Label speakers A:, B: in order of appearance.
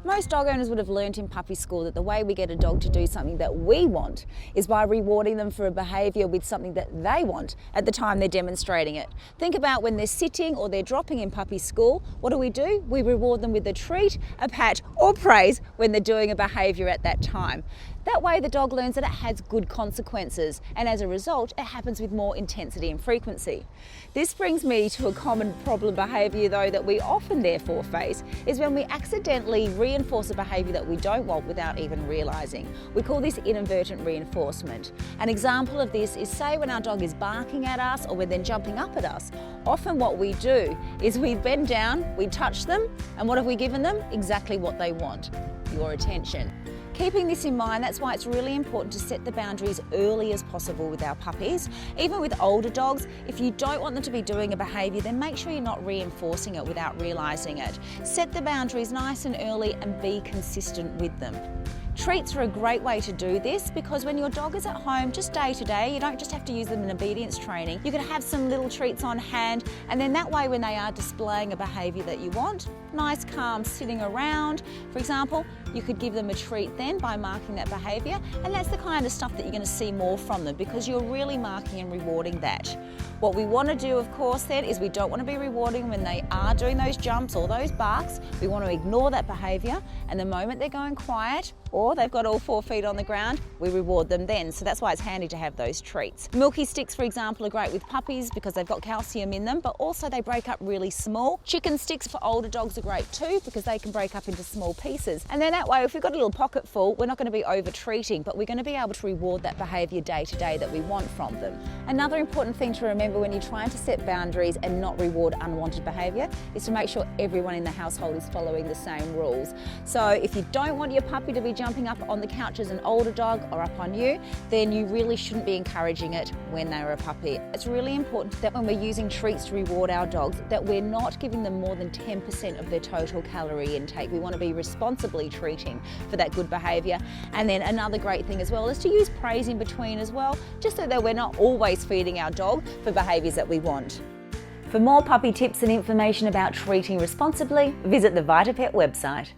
A: Most dog owners would have learnt in puppy school that the way we get a dog to do something that we want is by rewarding them for a behaviour with something that they want at the time they're demonstrating it. Think about when they're sitting or they're dropping in puppy school. What do? We reward them with a treat, a pat or praise when they're doing a behaviour at that time. That way the dog learns that it has good consequences, and as a result it happens with more intensity and frequency. This brings me to a common problem behaviour though that we often therefore face, is when we accidentally reinforce a behaviour that we don't want without even realising. We call this inadvertent reinforcement. An example of this is, say when our dog is barking at us or when they're jumping up at us. Often what we do is we bend down, we touch them, and what have we given them? Exactly what they want, your attention. Keeping this in mind, that's why it's really important to set the boundaries early as possible with our puppies. Even with older dogs, if you don't want them to be doing a behaviour, then make sure you're not reinforcing it without realising it. Set the boundaries nice and early and be consistent with them. Treats are a great way to do this because when your dog is at home just day to day, you don't just have to use them in obedience training. You can have some little treats on hand, and then that way when they are displaying a behaviour that you want, nice calm sitting around, for example, you could give them a treat then by marking that behaviour, and that's the kind of stuff that you're going to see more from them because you're really marking and rewarding that. What we want to do, of course, then is we don't want to be rewarding when they are doing those jumps or those barks. We want to ignore that behaviour, and the moment they're going quiet or they've got all 4 feet on the ground, we reward them then. So that's why it's handy to have those treats. Milky sticks, for example, are great with puppies because they've got calcium in them, but also they break up really small. Chicken sticks for older dogs are great too because they can break up into small pieces. And then that way, if we've got a little pocket full, we're not going to be over-treating, but we're going to be able to reward that behaviour day to day that we want from them. Another important thing to remember when you're trying to set boundaries and not reward unwanted behaviour is to make sure everyone in the household is following the same rules. So if you don't want your puppy to be jumping up on the couch as an older dog or up on you, then you really shouldn't be encouraging it when they're a puppy. It's really important that when we're using treats to reward our dogs, that we're not giving them more than 10% of their total calorie intake. We want to be responsibly treating for that good behaviour. And then another great thing as well is to use praise in between as well, just so that we're not always feeding our dog for behaviours that we want. For more puppy tips and information about treating responsibly, visit the VitaPet website.